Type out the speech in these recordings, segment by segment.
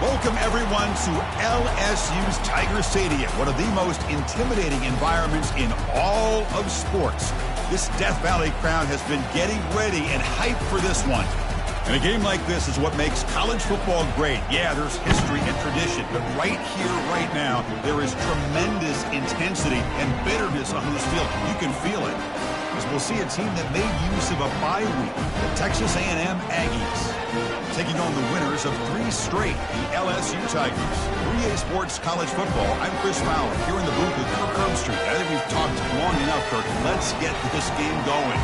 Welcome, everyone, to LSU's Tiger Stadium, one of the most intimidating environments in all of sports. This Death Valley crowd has been getting ready and hyped for this one. And a game like this is what makes college football great. Yeah, there's history and tradition, but right here, right now, there is tremendous intensity and bitterness on this field. You can feel it. As we'll see a team that made use of a bye week, the Texas A&M Aggies, taking on the winners of 3 straight, the LSU Tigers. 3A Sports College Football, I'm Chris Fowler, here in the booth with Kirk Herbstreit. I think we've talked long enough, Kirk. Let's get this game going.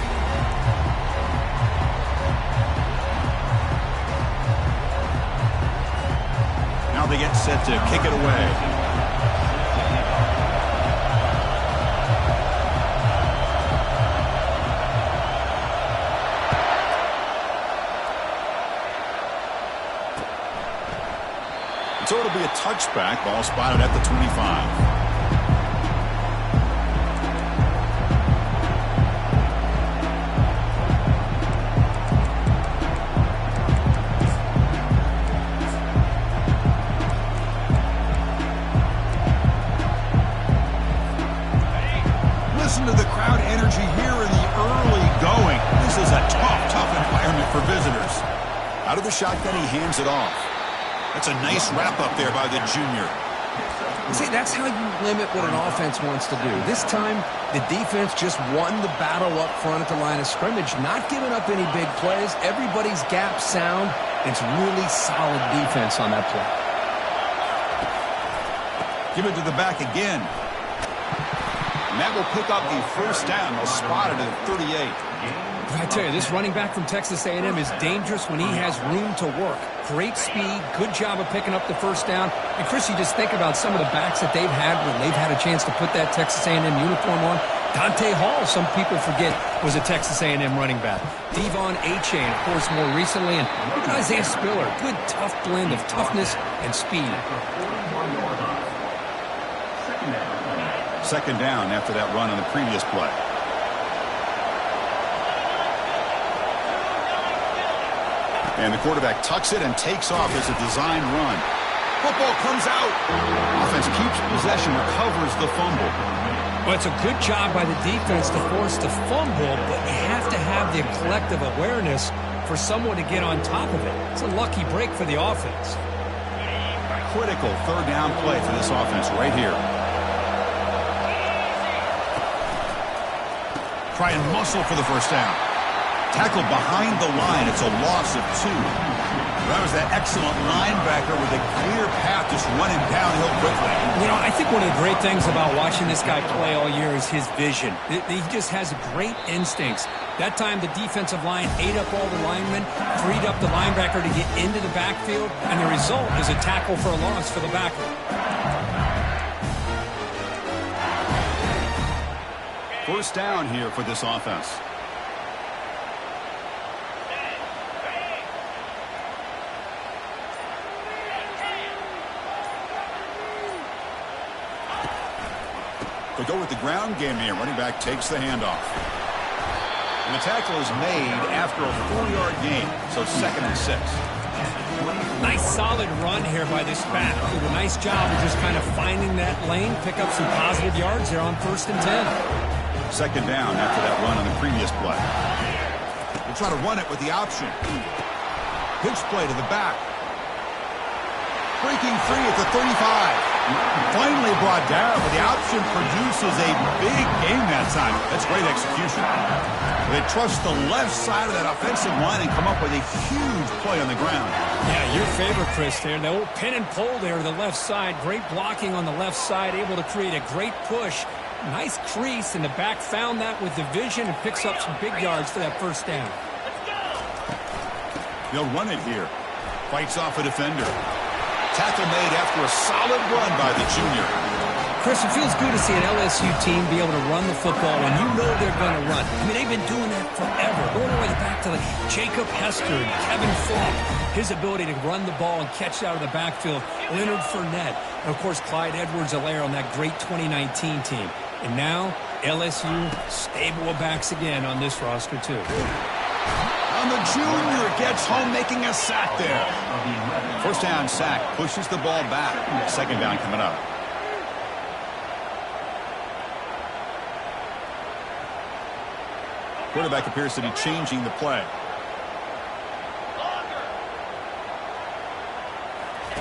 Now they get set to kick it away. So it'll be a touchback, ball spotted at the 25. Listen to the crowd energy here in the early going. This is a tough environment for visitors. Out of the shotgun, he hands it off. That's a nice wrap-up there by the junior. See, that's how you limit what an offense wants to do. This time, the defense just won the battle up front at the line of scrimmage, not giving up any big plays. Everybody's gap sound. It's really solid defense on that play. Give it to the back again. And that will pick up a first down. They'll spot it at 38. I tell you, this running back from Texas A&M is dangerous when he has room to work. Great speed, good job of picking up the first down. And, Chris, you just think about some of the backs that they've had when they've had a chance to put that Texas A&M uniform on. Dante Hall, some people forget, was a Texas A&M running back. Devon Achane, of course, more recently. And Isaiah Spiller, good, tough blend of toughness and speed. Second down after that run on the previous play. And the quarterback tucks it and takes off as a design run. Football comes out. Offense keeps possession, recovers the fumble. Well, it's a good job by the defense to force the fumble, but you have to have the collective awareness for someone to get on top of it. It's a lucky break for the offense. Critical third down play for this offense right here. Try and muscle for the first down. Tackled behind the line. It's a loss of 2. That was that excellent linebacker with a clear path just running downhill quickly. You know, I think one of the great things about watching this guy play all year is his vision. He just has great instincts. That time the defensive line ate up all the linemen, freed up the linebacker to get into the backfield, and the result is a tackle for a loss for the backer. First down here for this offense. They go with the ground game here. Running back takes the handoff. And the tackle is made after a 4-yard gain, so 2nd and 6. Nice solid run here by this back. Did a nice job of just kind of finding that lane, pick up some positive yards there on 1st and 10. Second down after that run on the previous play. We'll try to run it with the option. Pitch play to the back. Breaking free at the 35. Finally brought down, but the option produces a big game that time. That's great execution. They trust the left side of that offensive line and come up with a huge play on the ground. Yeah, your favorite, Chris, there. The old pin and pull there to the left side. Great blocking on the left side, able to create a great push. Nice crease, and the back found that with the vision and picks up some big yards for that first down. They'll run it here. Fights off a defender. Tackle made after a solid run by the junior. Chris, it feels good to see an LSU team be able to run the football when you know they're going to run. I mean, they've been doing that forever. Going all the way back to Jacob Hester and Kevin Falk. His ability to run the ball and catch it out of the backfield. Leonard Fournette. And, of course, Clyde Edwards-Helaire on that great 2019 team. And now, LSU stable of backs again on this roster, too. And the junior gets home, making a sack there. First down sack, pushes the ball back. Second down coming up. Quarterback appears to be changing the play.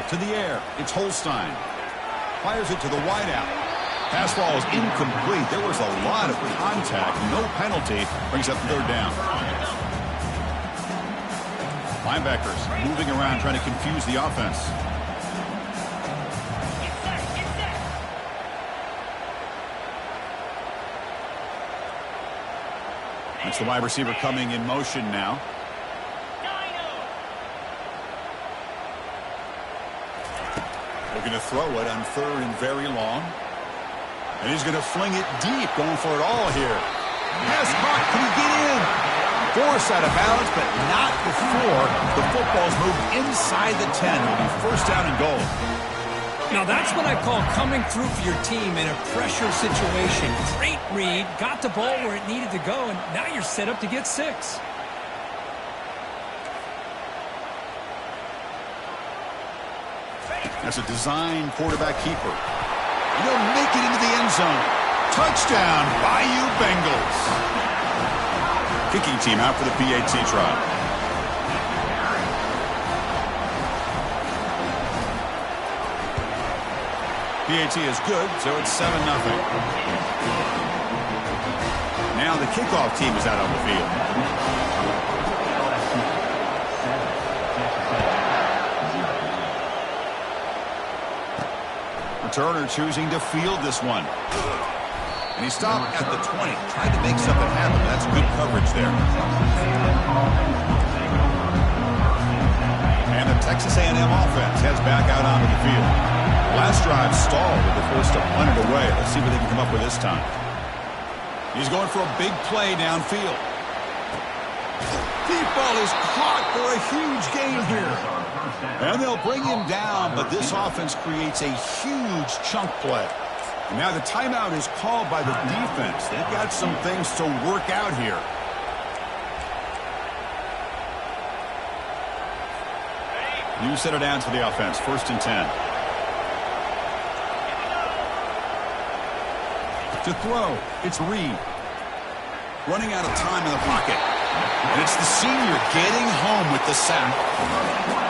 To the air, it's Holstein. Fires it to the wideout. Pass ball is incomplete. There was a lot of contact. No penalty. Brings up third down. Linebackers moving around, trying to confuse the offense. It's the wide receiver coming in motion now. Looking to throw it on third and very long. And he's going to fling it deep, going for it all here. Pass caught. Can he get in? Force out of bounds, but not before the football's moved inside the 10. It'll be first down and goal. Now that's what I call coming through for your team in a pressure situation. Great read, got the ball where it needed to go, and now you're set up to get 6. That's a design quarterback keeper. And they'll make it into the end zone. Touchdown, Bayou Bengals. Kicking team out for the PAT try. PAT is good, so it's 7-0. Now the kickoff team is out on the field. Returner choosing to field this one. And he stopped at the 20. Tried to make something happen. That's good coverage there. And the Texas A&M offense heads back out onto the field. Last drive stalled with the force to punt it away. Let's see what they can come up with this time. He's going for a big play downfield. Deep ball is caught for a huge gain here. And they'll bring him down, but this offense creates a huge chunk play. And now the timeout is called by the defense. They've got some things to work out here. New set of downs for the offense. First and 10. To throw, it's Reed. Running out of time in the pocket. And it's the senior getting home with the sack.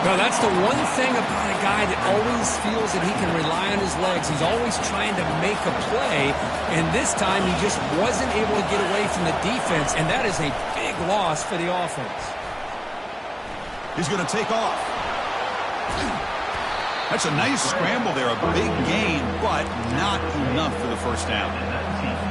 No, that's the one thing about a guy that always feels that he can rely on his legs. He's always trying to make a play, and this time he just wasn't able to get away from the defense, and that is a big loss for the offense. He's going to take off. That's a nice scramble there, a big gain, but not enough for the first down.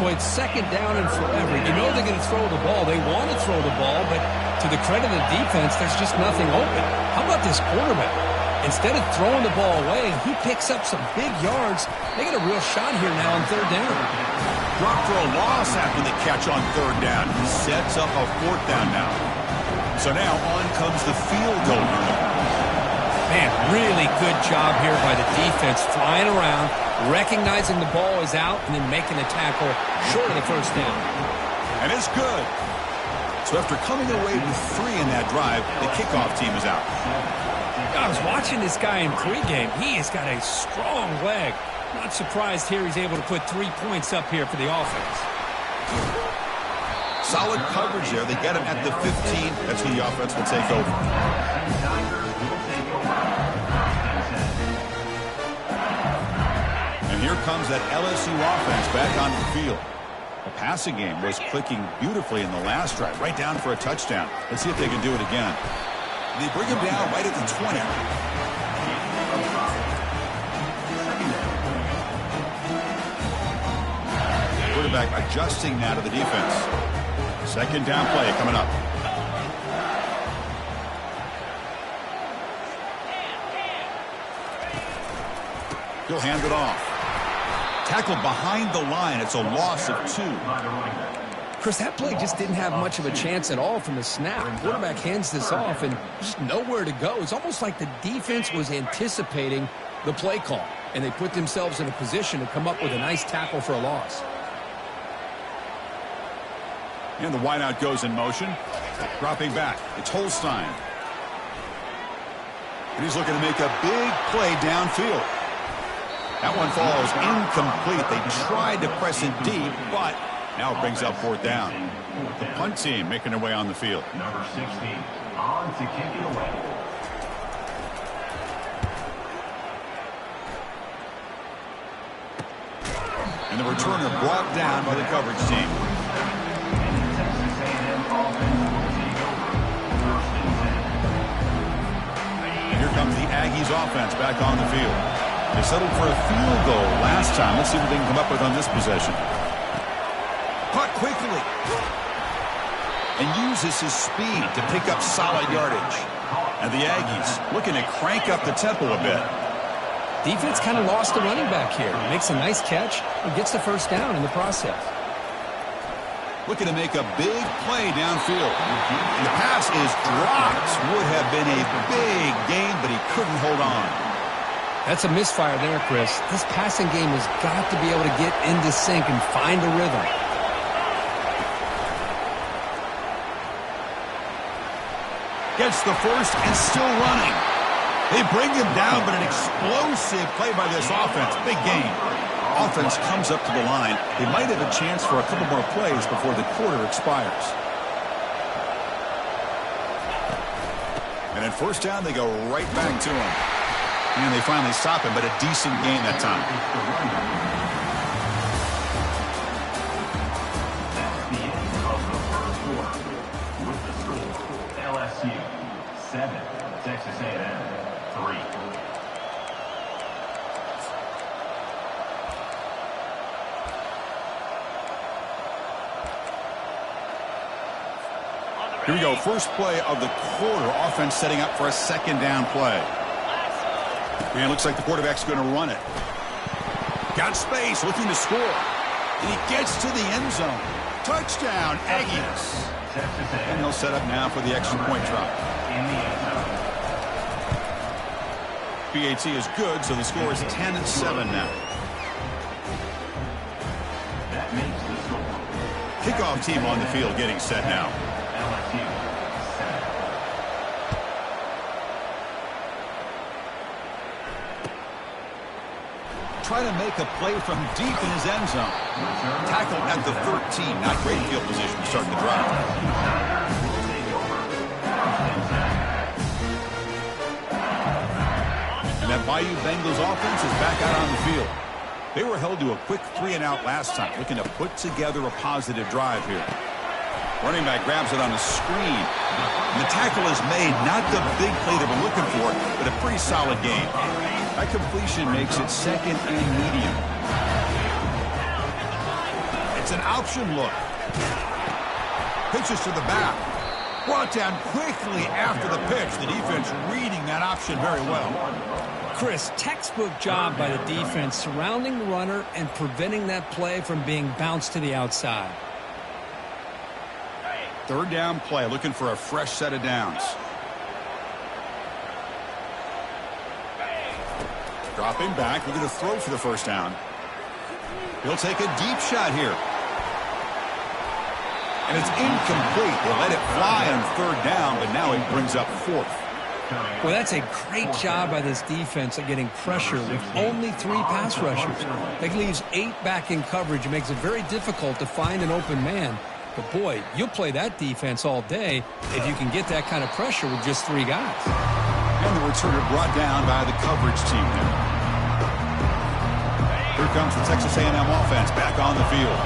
Boy, it's second down and forever. You know they're going to throw the ball. They want to throw the ball, but to the credit of the defense, there's just nothing open. How about this quarterback? Instead of throwing the ball away, he picks up some big yards. They get a real shot here now on third down. Drop for a loss after the catch on third down. He sets up a fourth down now. So now on comes the field goal unit. Man, really good job here by the defense, flying around, recognizing the ball is out, and then making a tackle short of the first down. And it's good. So after coming away with 3 in that drive, the kickoff team is out. I was watching this guy in pregame. He has got a strong leg. Not surprised here he's able to put 3 points up here for the offense. Solid coverage there. They get him at the 15. That's who the offense will take over. And here comes that LSU offense back onto the field. The passing game was clicking beautifully in the last drive, right down for a touchdown. Let's see if they can do it again. They bring him down right at the 20. Quarterback adjusting now to the defense. Second down play coming up. He'll hand it off. Tackled behind the line. It's a loss of 2. Chris, that play just didn't have much of a chance at all from the snap. The quarterback hands this off and just nowhere to go. It's almost like the defense was anticipating the play call, and they put themselves in a position to come up with a nice tackle for a loss. And the wideout goes in motion. Dropping back, it's Holstein. And he's looking to make a big play downfield. That one falls incomplete. They tried to press it deep, but now it brings up fourth down. The punt team making their way on the field. Number 16 on to kick it away. And the returner brought down by the coverage team. And here comes the Aggies offense back on the field. They settled for a field goal last time. Let's see what they can come up with on this possession. Caught quickly. And uses his speed to pick up solid yardage. And the Aggies looking to crank up the tempo a bit. Defense kind of lost the running back here. Makes a nice catch and gets the first down in the process. Looking to make a big play downfield. And the pass is dropped. Would have been a big gain, but he couldn't hold on. That's a misfire there, Chris. This passing game has got to be able to get into sync and find a rhythm. Gets the first and still running. They bring him down, but an explosive play by this offense. Big gain. Offense comes up to the line. They might have a chance for a couple more plays before the quarter expires. And then first down, they go right back to him. And they finally stop him, but a decent gain that time. That's the end of the first quarter. With the score, LSU 7, Texas A&M 3. Here we go. First play of the quarter. Offense setting up for a second down play. And it looks like the quarterback's going to run it. Got space, looking to score. And he gets to the end zone. Touchdown, Aggies. And he'll set up now for the extra point try. In the end zone. PAT is good, so the score is 10-7 now. That makes the score. Kickoff team on the field getting set now. LSU 7. Try to make a play from deep in his end zone. Tackle at the 13. Not great field position to start the drive. And that Bayou Bengals offense is back out on the field. They were held to a quick 3-and-out last time, looking to put together a positive drive here. Running back grabs it on the screen. And the tackle is made. Not the big play they were looking for, but a pretty solid gain. That completion makes it second and medium. It's an option look. Pitches to the back. Brought down quickly after the pitch. The defense reading that option very well. Chris, textbook job by the defense surrounding the runner and preventing that play from being bounced to the outside. Third down play, looking for a fresh set of downs. Dropping back, looking to throw for the first down. He'll take a deep shot here. And it's incomplete. They let it fly on third down, but now it brings up fourth. Well, that's a great job by this defense at getting pressure with only 3 pass rushers. That leaves 8 back in coverage. It makes it very difficult to find an open man. But, boy, you'll play that defense all day if you can get that kind of pressure with just 3 guys. And the returner brought down by the coverage team there. Here comes the Texas A&M offense back on the field.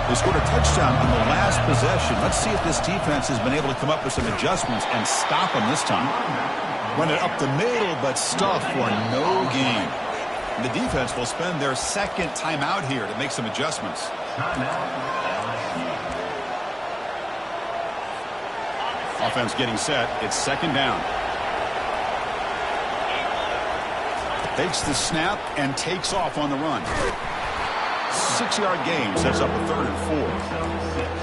They scored a touchdown on the last possession. Let's see if this defense has been able to come up with some adjustments and stop them this time. Run it up the middle, but stuffed for no gain. And the defense will spend their second timeout here to make some adjustments. Offense getting set. It's second down. Takes the snap and takes off on the run. 6-yard gain sets up a 3rd and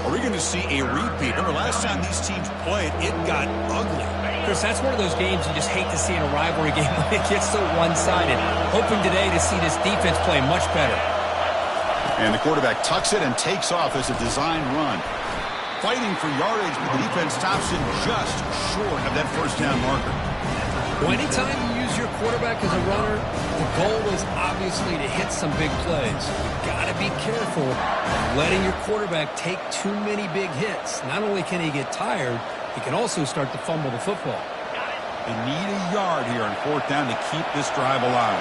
4. Are we going to see a repeat? Remember last time these teams played, it got ugly. Chris, that's one of those games you just hate to see in a rivalry game when it gets so one-sided. Hoping today to see this defense play much better. And the quarterback tucks it and takes off as a design run. Fighting for yardage, but the defense stops him just short of that first down marker. Well, anytime you use your quarterback as a runner, the goal is obviously to hit some big plays. You've got to be careful of letting your quarterback take too many big hits. Not only can he get tired, he can also start to fumble the football. They need a yard here on fourth down to keep this drive alive.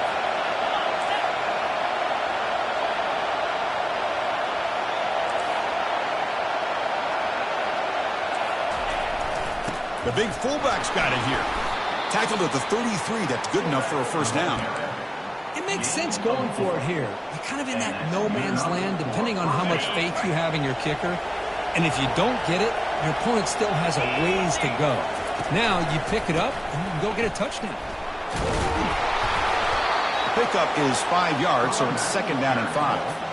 The big fullback's got it here. Tackled at the 33. That's good enough for a first down. It makes sense going for it here. You're kind of in that no man's land depending on how much faith you have in your kicker. And if you don't get it, your opponent still has a ways to go. Now you pick it up and you can go get a touchdown. The pickup is 5 yards, so it's second down and 5.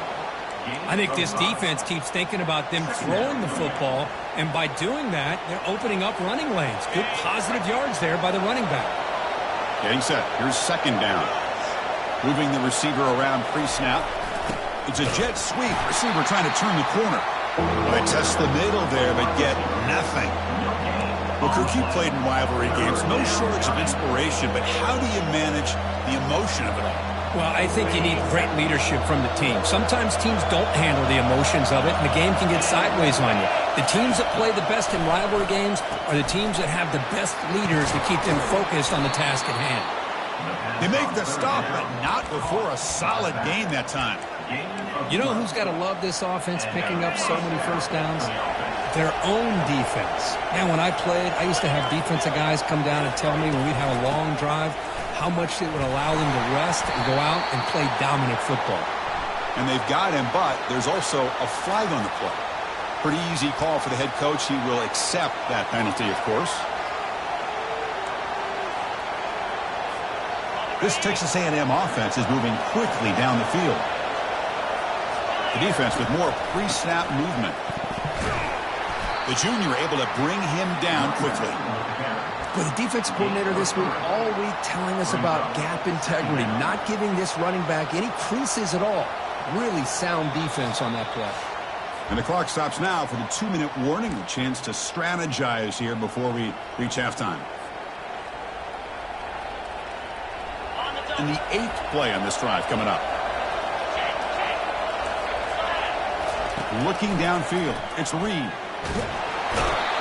I think this defense keeps thinking about them throwing the football, and by doing that, they're opening up running lanes. Good positive yards there by the running back. Getting set. Here's second down. Moving the receiver around pre-snap. It's a jet sweep. Receiver trying to turn the corner. They test the middle there, but get nothing. Well, Kirk, you played in rivalry games. No shortage of inspiration, but how do you manage the emotion of it all? Well, I think you need great leadership from the team. Sometimes teams don't handle the emotions of it, and the game can get sideways on you. The teams that play the best in rivalry games are the teams that have the best leaders to keep them focused on the task at hand. They make the stop, but not before a solid gain that time. You know who's got to love this offense picking up so many first downs? Their own defense. Man, when I played, I used to have defensive guys come down and tell me when we'd have a long drive how much it would allow them to rest and go out and play dominant football. And they've got him, but there's also a flag on the play. Pretty easy call for the head coach. He will accept that penalty, of course. This Texas A&M offense is moving quickly down the field. The defense with more pre-snap movement. The junior able to bring him down quickly. But the defense coordinator this week all week telling us about gap integrity, not giving this running back any creases at all. Really sound defense on that play. And the clock stops now for the 2-minute warning. A chance to strategize here before we reach halftime. And the 8th play on this drive coming up. Looking downfield, it's Reed.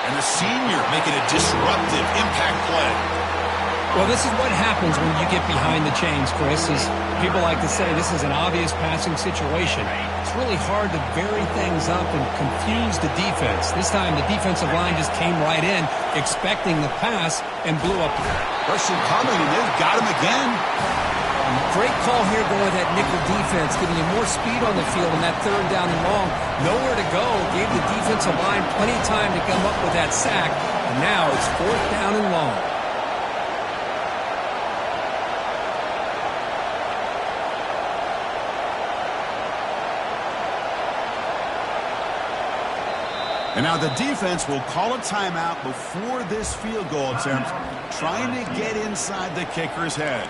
And the senior making a disruptive impact play. Well, this is what happens when you get behind the chains, Chris. As people like to say, this is an obvious passing situation. It's really hard to vary things up and confuse the defense. This time, the defensive line just came right in, expecting the pass, and blew up. Russian coming, and they've got him again. Great call here going with that nickel defense, giving you more speed on the field on that third down and long. Nowhere to go. Gave the defensive line plenty of time to come up with that sack. And now it's fourth down and long. And now the defense will call a timeout before this field goal attempt, trying to get inside the kicker's head.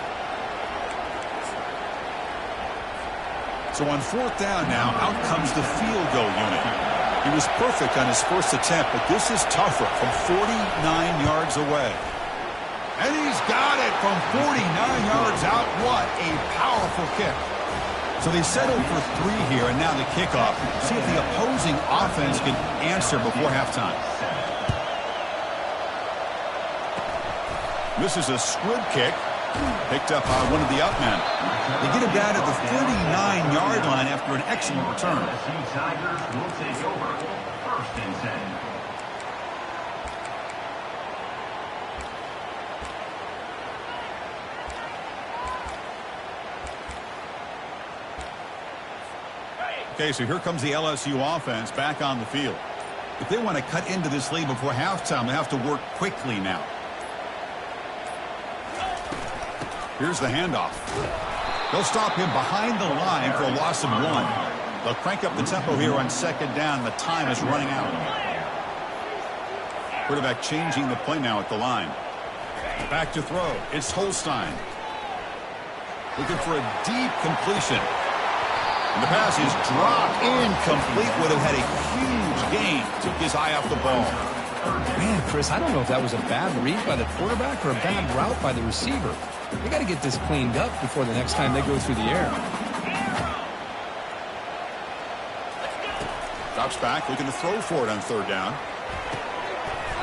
So on fourth down now, out comes the field goal unit. He was perfect on his first attempt, but this is tougher from 49 yards away. And he's got it from 49 yards out. What a powerful kick. So they settled for 3 here, and now the kickoff. See if the opposing offense can answer before halftime. This is a squib kick. Picked up by one of the up men. They get him down at the 39-yard line after an excellent return. LSU Tigers will take over. First and 10. Okay, so here comes the LSU offense back on the field. If they want to cut into this lead before halftime, they have to work quickly now. Here's the handoff. They'll stop him behind the line for a loss of 1. They'll crank up the tempo here on second down. The time is running out. Quarterback changing the play now at the line. Back to throw. It's Holstein. Looking for a deep completion. And the pass is dropped, incomplete. Would have had a huge gain. Took his eye off the ball. Man, Chris, I don't know if that was a bad read by the quarterback or a bad route by the receiver. They got to get this cleaned up before the next time they go through the air. Drops back, looking to throw for it on third down.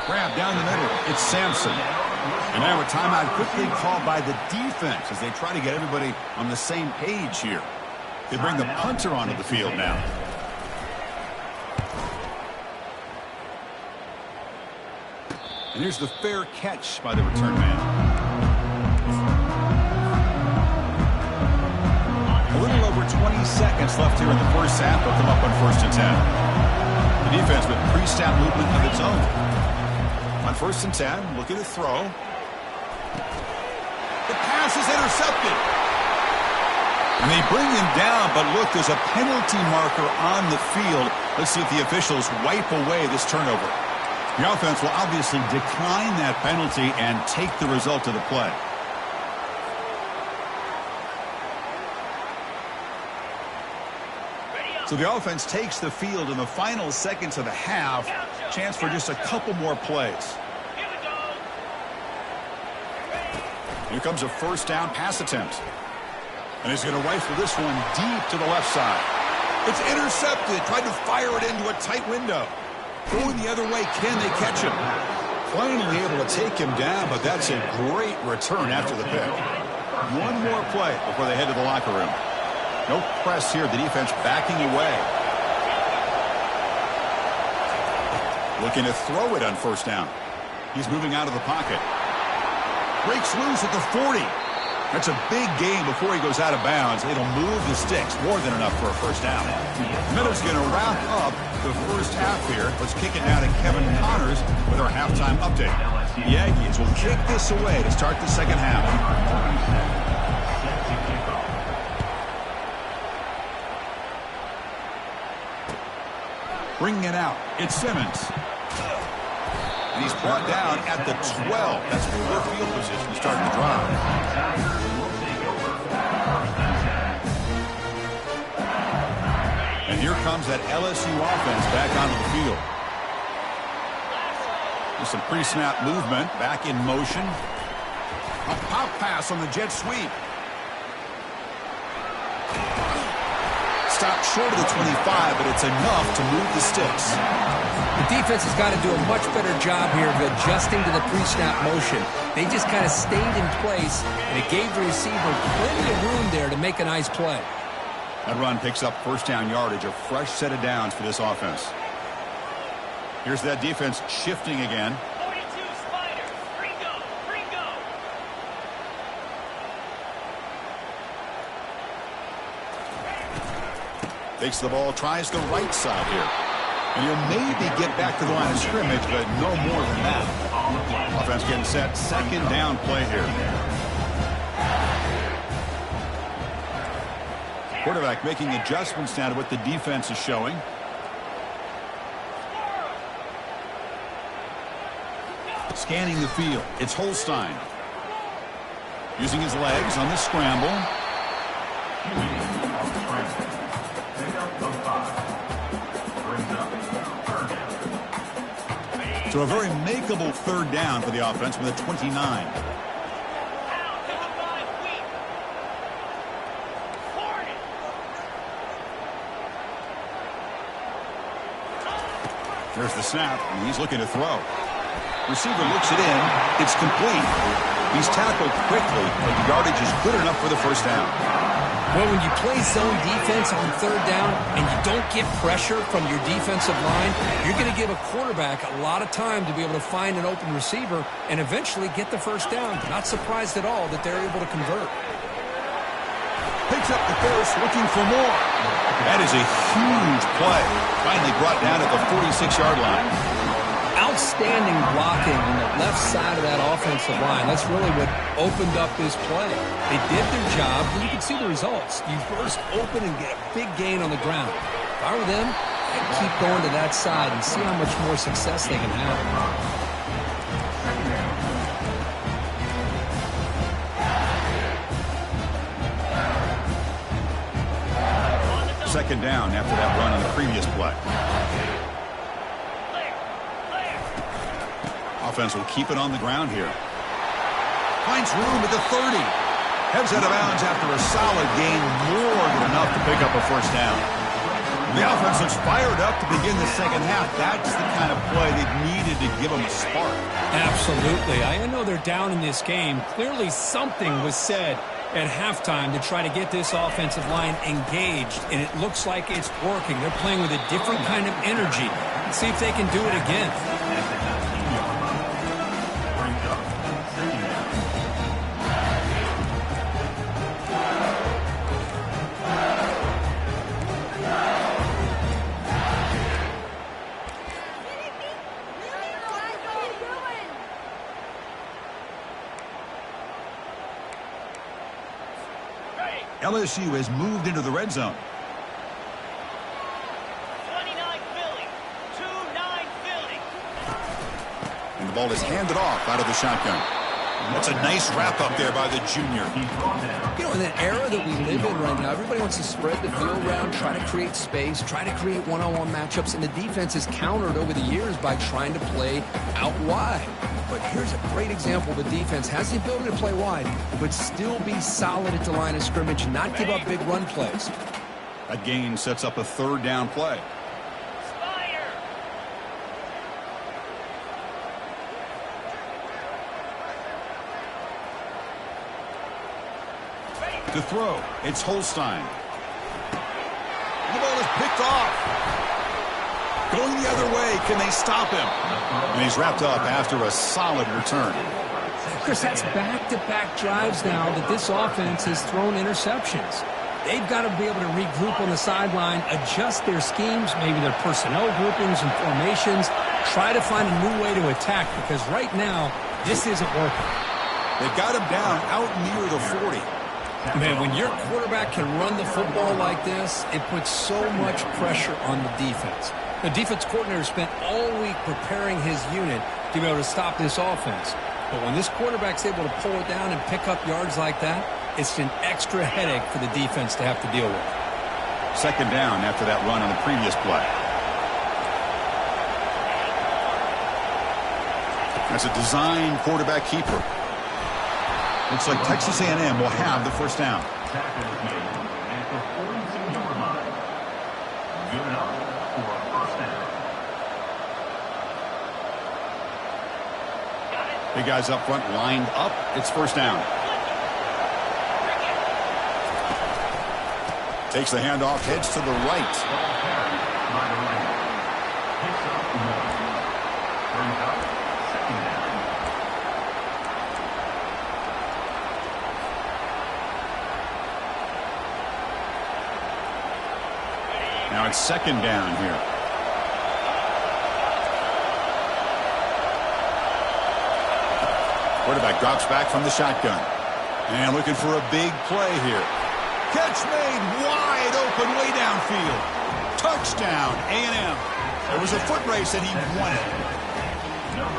Grab down the middle. It's Sampson. And now a timeout quickly called by the defense as they try to get everybody on the same page here. They bring the punter onto the field now. And here's the fair catch by the return man. A little over 20 seconds left here in the first half. They'll come up on 1st and 10. The defense with pre-snap movement of its own. On 1st and 10, looking to throw. The pass is intercepted. And they bring him down, but look, there's a penalty marker on the field. Let's see if the officials wipe away this turnover. The offense will obviously decline that penalty and take the result of the play. So the offense takes the field in the final seconds of the half. Chance for just a couple more plays. Here comes a first down pass attempt. And he's going to rifle this one deep to the left side. It's intercepted. Tried to fire it into a tight window. Going the other way, can they catch him? Finally able to take him down, but that's a great return after the pick. One more play before they head to the locker room. No press here. The defense backing away. Looking to throw it on first down. He's moving out of the pocket. Breaks loose at the 40. That's a big gain before he goes out of bounds. It'll move the sticks. More than enough for a first down. Minutes going to wrap up the first half here. Let's kick it now to Kevin Connors with our halftime update. The Aggies will kick this away to start the second half. Bringing it out. It's Simmons. And he's brought down at the 12. That's poor field position starting to drive. And here comes that LSU offense back onto the field. With some pre-snap movement, back in motion. A pop pass on the jet sweep. Stopped short of the 25, but it's enough to move the sticks. The defense has got to do a much better job here of adjusting to the pre-snap motion. They just kind of stayed in place, and it gave the receiver plenty of room there to make a nice play. That run picks up first down yardage, a fresh set of downs for this offense. Here's that defense shifting again. 42 Spider, Ringo. Takes the ball, tries the right side here. And he'll maybe get back to the line of scrimmage, but no more than that. Offense getting set, second down play here. Quarterback making adjustments now to what the defense is showing. Scanning the field. It's Holstein. Using his legs on the scramble. So a very makeable third down for the offense with a 29. There's the snap, and he's looking to throw. Receiver looks it in. It's complete. He's tackled quickly, but the yardage is good enough for the first down. Well, when you play zone defense on third down and you don't get pressure from your defensive line, you're going to give a quarterback a lot of time to be able to find an open receiver and eventually get the first down. Not surprised at all that they're able to convert. Picks up the first, looking for more. That is a huge play. Finally brought down at the 46-yard line. Outstanding blocking on the left side of that offensive line. That's really what opened up this play. They did their job, and you can see the results. You burst open and get a big gain on the ground. If I were them, I'd keep going to that side and see how much more success they can have. Second down after that run on the previous play. Offense will keep it on the ground here. Finds room at the 30. Heads out of bounds after a solid gain, more than enough to pick up a first down. The offense looks fired up to begin the second half. That's the kind of play they needed to give them a spark. Absolutely. I know they're down in this game. Clearly something was said at halftime to try to get this offensive line engaged, and it looks like it's working. They're playing with a different kind of energy. Let's see if they can do it again. LSU has moved into the red zone. 29 Philly. 2-9 Philly. And the ball is handed off out of the shotgun. That's a nice wrap up there by the junior. You know, in the era that we live in right now, everybody wants to spread the field around, try to create space, try to create one-on-one matchups, and the defense has countered over the years by trying to play out wide. But here's a great example. The defense has the ability to play wide, but still be solid at the line of scrimmage, not give up big run plays. That gain sets up a third down play. To throw, it's Holstein. The ball is picked off. Going the other way, can they stop him? And he's wrapped up after a solid return. Chris, that's back-to-back drives now that this offense has thrown interceptions. They've got to be able to regroup on the sideline, adjust their schemes, maybe their personnel groupings and formations, try to find a new way to attack, because right now, this isn't working. They got him down out near the 40. Man, when your quarterback can run the football like this, it puts so much pressure on the defense. The defense coordinator spent all week preparing his unit to be able to stop this offense. But when this quarterback's able to pull it down and pick up yards like that, it's an extra headache for the defense to have to deal with. Second down after that run on the previous play. That's a design quarterback keeper. Looks like Texas A&M will have the first down. Tackle is made at the 42-yard line. Good enough for a first down. Big guys up front lined up. It's first down. Takes the handoff, heads to the right. Picks up one. Brings up second down. Now it's second down here. Quarterback drops back from the shotgun. And looking for a big play here. Catch made wide open way downfield. Touchdown, A&M. It was a foot race and he won it.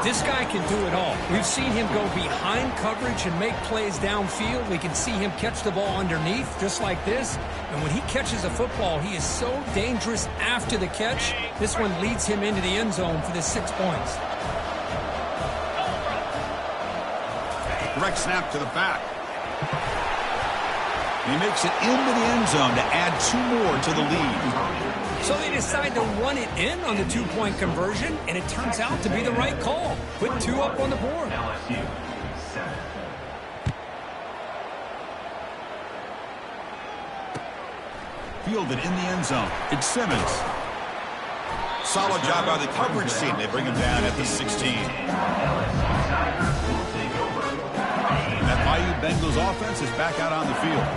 This guy can do it all. We've seen him go behind coverage and make plays downfield. We can see him catch the ball underneath just like this. And when he catches a football, he is so dangerous after the catch. This one leads him into the end zone for the 6 points. Direct snap to the back. He makes it into the end zone to add 2 more to the lead. So they decide to run it in on the 2-point conversion, and it turns out to be the right call. Put 2 up on the board. LSU 7. Fielded in the end zone. It's Simmons. Solid job by the coverage team. They bring him down at the 16. And that Bayou Bengals offense is back out on the field.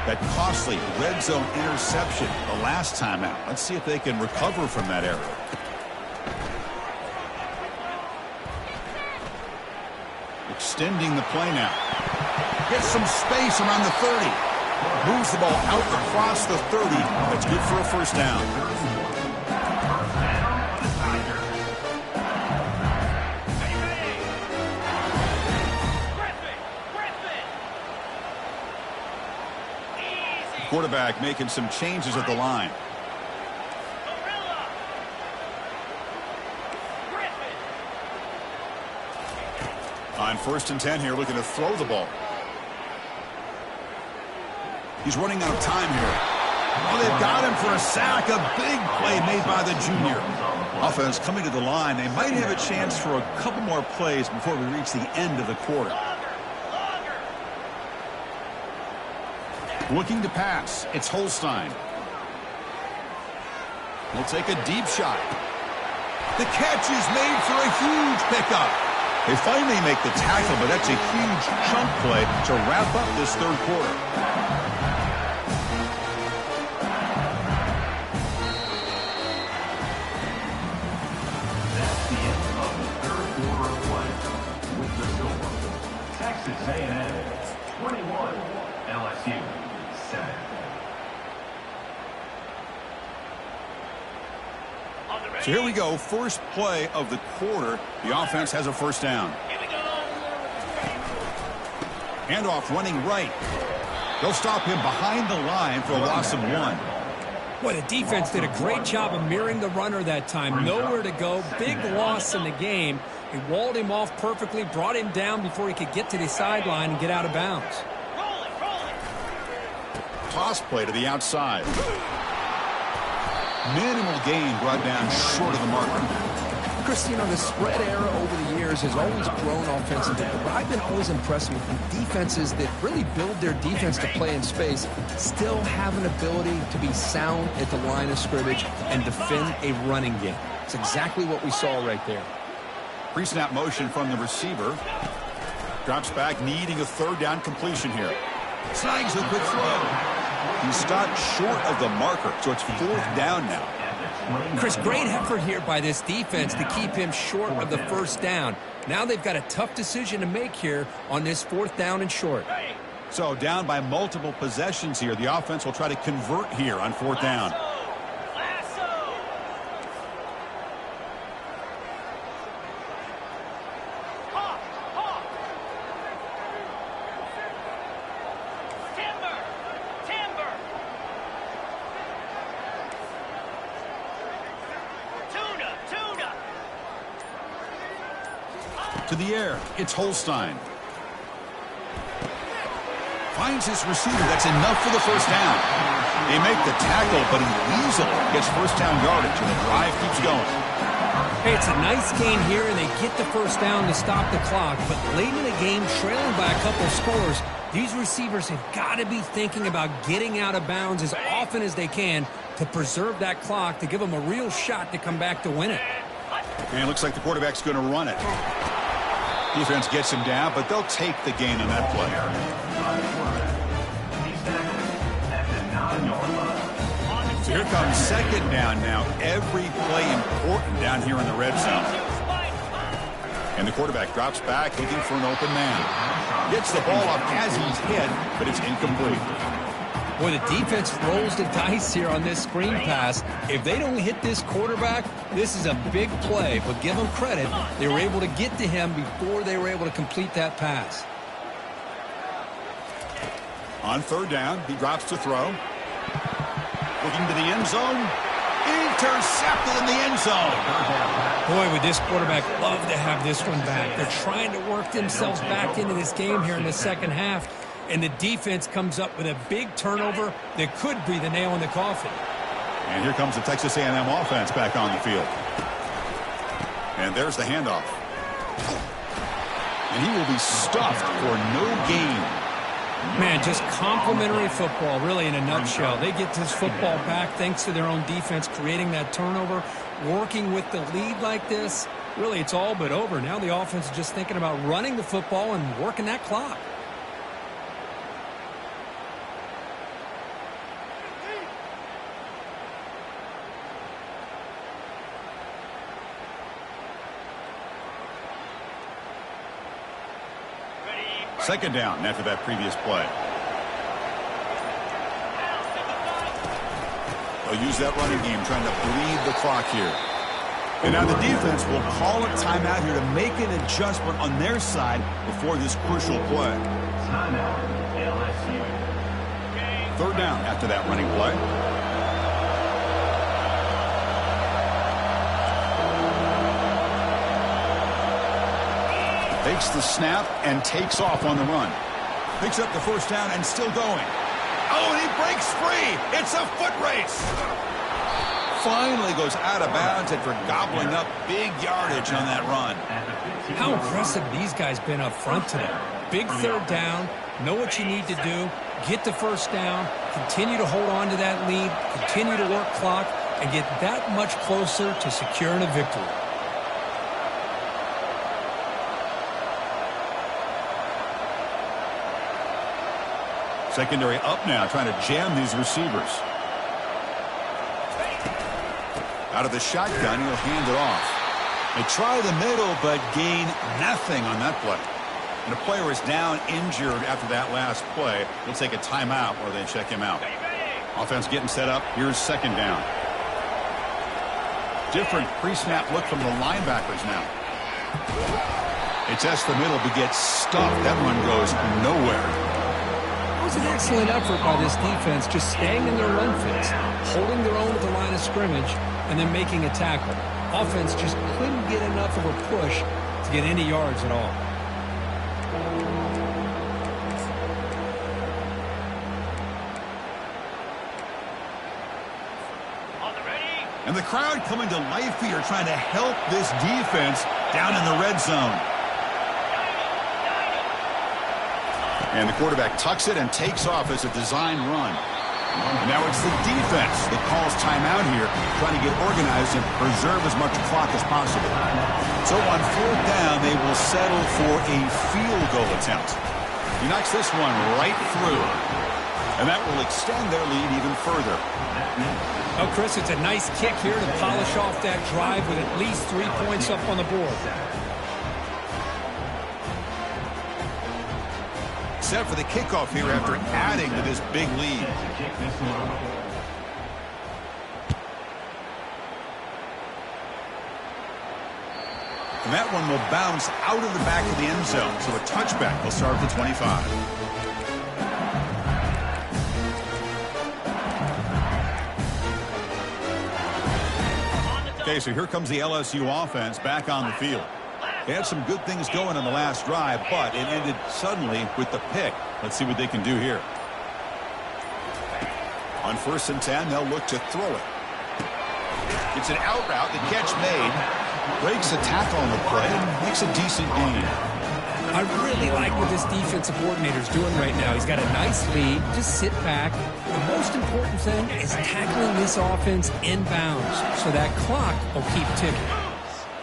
That costly red zone interception the last time out. Let's see if they can recover from that error. Extending the play now. Gets some space around the 30. Moves the ball out across the 30. That's good for a first down. Quarterback making some changes at the line. On 1st and 10 here, looking to throw the ball. He's running out of time here. Oh, they've got him for a sack. A big play made by the junior. Offense coming to the line. They might have a chance for a couple more plays before we reach the end of the quarter. Looking to pass. It's Holstein. He'll take a deep shot. The catch is made for a huge pickup. They finally make the tackle, but that's a huge chunk play to wrap up this third quarter. That's the end of the third quarter of play. With the score, Texas A&M 21, LSU 7. So here we go, first play of the quarter. The offense has a first down. Here we go. Handoff running right. They'll stop him behind the line for a loss of 1. Boy, the defense did a great job of mirroring the runner that time. Nowhere to go. Big loss in the game. He walled him off perfectly, brought him down before he could get to the sideline and get out of bounds. Roll it. Toss play to the outside. Minimal gain brought down short of the marker. Chris, you know, the spread era over the years has always grown offensively, but I've been always impressed with the defenses that really build their defense to play in space, still have an ability to be sound at the line of scrimmage and defend a running game. It's exactly what we saw right there. Pre-snap motion from the receiver. Drops back, needing a third down completion here. Snags a quick throw. He stopped short of the marker, so it's 4th down now. Chris, great effort here by this defense to keep him short of the first down. Now they've got a tough decision to make here on this 4th down and short. So down by multiple possessions here. The offense will try to convert here on 4th down. Lasso. Hawk. Timber. Tuna. To the air, it's Holstein. Finds his receiver. That's enough for the first down. They make the tackle, but he easily gets first down yardage, and the drive keeps going. Hey, it's a nice gain here, and they get the first down to stop the clock. But late in the game, trailing by a couple of scores, these receivers have got to be thinking about getting out of bounds as often as they can to preserve that clock, to give them a real shot to come back to win it. And it looks like the quarterback's going to run it. Defense gets him down, but they'll take the gain on that play. So here comes 2nd down now. Every play important down here in the red zone. And the quarterback drops back, looking for an open man. Gets the ball up as he's hit, but it's incomplete. Boy, the defense rolls the dice here on this screen pass. If they don't hit this quarterback, this is a big play. But give them credit. They were able to get to him before they were able to complete that pass. On 3rd down, he drops to throw. Looking to the end zone. Intercepted in the end zone. Boy, would this quarterback love to have this one back. They're trying to work themselves back into this game here in the second half. And the defense comes up with a big turnover that could be the nail in the coffin. And here comes the Texas A&M offense back on the field. And there's the handoff. And he will be stuffed for no gain. Man, just complimentary football, really, in a nutshell. They get this football back thanks to their own defense, creating that turnover, working with the lead like this. Really, it's all but over. Now the offense is just thinking about running the football and working that clock. Second down after that previous play. They'll use that running game, trying to bleed the clock here. And now the defense will call a timeout here to make an adjustment on their side before this crucial play. Timeout, LSU. Third down after that running play. Takes the snap and takes off on the run. Picks up the first down and still going. Oh, and he breaks free. It's a foot race. Finally goes out of bounds after gobbling up big yardage on that run. How impressive these guys been up front today. Big third down. Know what you need to do. Get the first down. Continue to hold on to that lead. Continue to work clock and get that much closer to securing a victory. Secondary up now, trying to jam these receivers. Out of the shotgun, he'll hand it off. They try the middle, but gain nothing on that play. And a player is down injured after that last play. They'll take a timeout or they check him out. Offense getting set up. Here's second down. Different pre-snap look from the linebackers now. They test the middle, but get stuffed. That one goes nowhere. It was an excellent effort by this defense, just staying in their run fits, holding their own at the line of scrimmage, and then making a tackle. Offense just couldn't get enough of a push to get any yards at all. And the crowd coming to life here, trying to help this defense down in the red zone. And the quarterback tucks it and takes off as a design run. And now it's the defense that calls timeout here, trying to get organized and preserve as much clock as possible. So on fourth down, they will settle for a field goal attempt. He knocks this one right through. And that will extend their lead even further. Oh, Chris, it's a nice kick here to polish off that drive with at least 3 points up on the board. Set for the kickoff here after adding to this big lead. And that one will bounce out of the back of the end zone, so a touchback will start at the 25. Okay, so here comes the LSU offense back on the field. They had some good things going on the last drive, but it ended suddenly with the pick. Let's see what they can do here. On 1st and 10, they'll look to throw it. It's an out route. The catch made. Breaks a tackle on the play and makes a decent gain. I really like what this defensive coordinator is doing right now. He's got a nice lead. Just sit back. The most important thing is tackling this offense inbounds so that clock will keep ticking.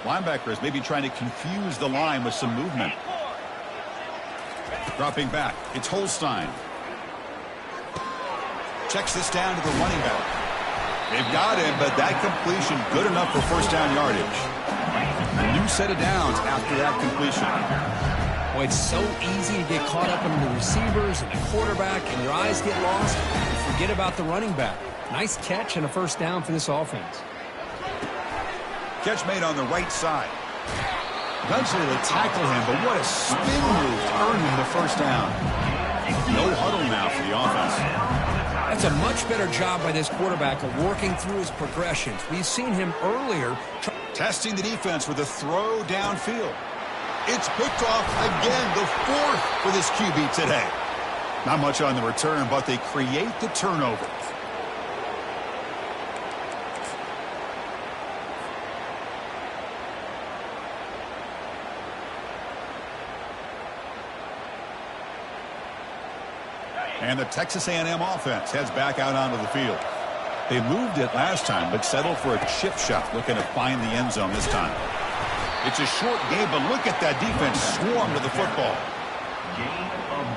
Linebackers maybe trying to confuse the line with some movement. Dropping back. It's Holstein. Checks this down to the running back. They've got him, but that completion good enough for first down yardage. A new set of downs after that completion. Boy, it's so easy to get caught up in the receivers and the quarterback, and your eyes get lost. You forget about the running back. Nice catch and a first down for this offense. Catch made on the right side. Eventually they tackle him, but what a spin move to earn him the first down. No huddle now for the offense. That's a much better job by this quarterback of working through his progressions. We've seen him earlier. Testing the defense with a throw downfield. It's picked off again, the 4th for this QB today. Not much on the return, but they create the turnover. And the Texas A&M offense heads back out onto the field. They moved it last time, but settled for a chip shot, looking to find the end zone this time. It's a short game, but look at that defense swarm to the football. Gain of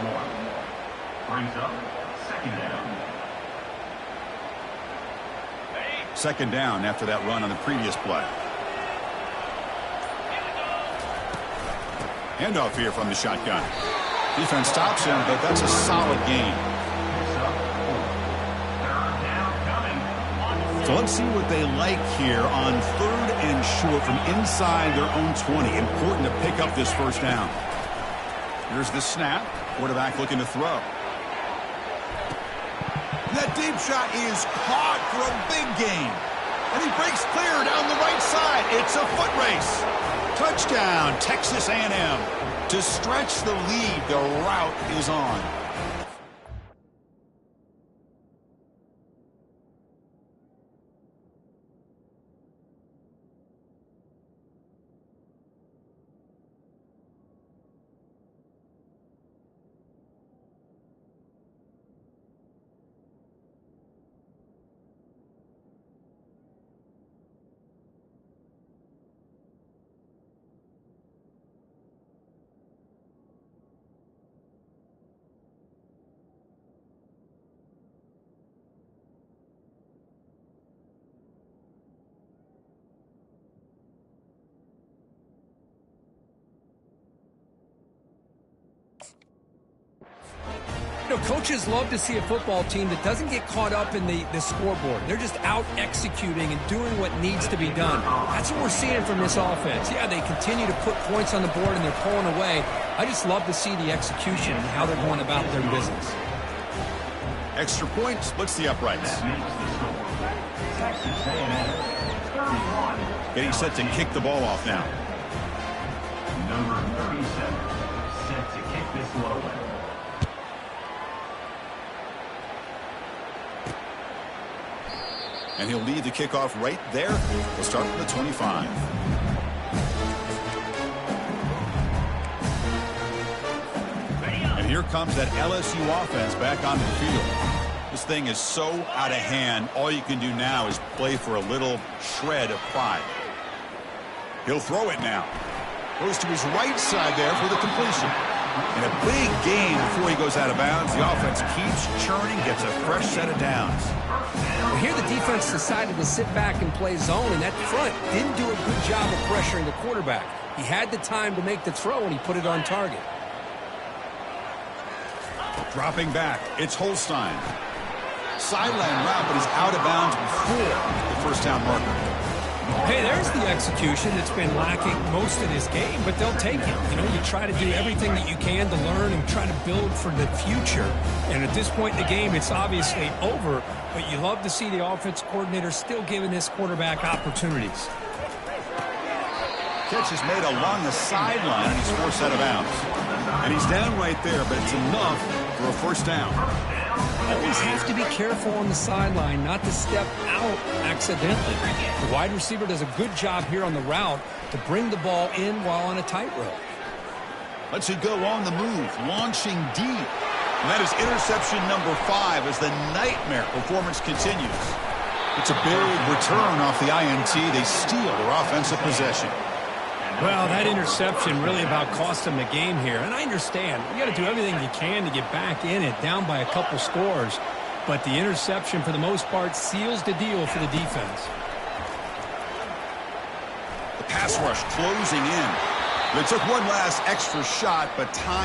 1. Brings up second down. Second down after that run on the previous play. Handoff here from the shotgun. Defense stops him, but that's a solid gain. So let's see what they like here on 3rd and short from inside their own 20. Important to pick up this first down. Here's the snap. Quarterback looking to throw. That deep shot is caught for a big gain. And he breaks clear down the right side. It's a foot race. Touchdown, Texas A&M. To stretch the lead, the route is on. You know, coaches love to see a football team that doesn't get caught up in the scoreboard. They're just out executing and doing what needs to be done. That's what we're seeing from this offense. Yeah, they continue to put points on the board and they're pulling away. I just love to see the execution and how they're going about their business. Extra point splits the uprights. Getting set to kick the ball off now. Number 37, set to kick this low one. And he'll lead the kickoff right there. We'll start from the 25. And here comes that LSU offense back on the field. This thing is so out of hand, all you can do now is play for a little shred of pride. He'll throw it now. Goes to his right side there for the completion. And a big gain before he goes out of bounds. The offense keeps churning, gets a fresh set of downs. Well, here the defense decided to sit back and play zone, and that front didn't do a good job of pressuring the quarterback. He had the time to make the throw, and he put it on target. Dropping back, it's Holstein. Sideline route, but he's out of bounds before the first down marker. Hey, there's the execution that's been lacking most of this game, but they'll take it. You know, you try to do everything that you can to learn and try to build for the future. And at this point in the game, it's obviously over, but you love to see the offense coordinator still giving this quarterback opportunities. Catch is made along the sideline, and he's forced out of bounds. And he's down right there, but it's enough for a first down. Always have to be careful on the sideline not to step out accidentally. The wide receiver does a good job here on the route to bring the ball in while on a tightrope. Lets it go on the move, launching deep. And that is interception number 5 as the nightmare performance continues. It's a big return off the INT. They steal their offensive possession. Well, that interception really about cost them the game here. And I understand. You got to do everything you can to get back in it, down by a couple scores. But the interception, for the most part, seals the deal for the defense. The pass rush closing in. They took one last extra shot, but time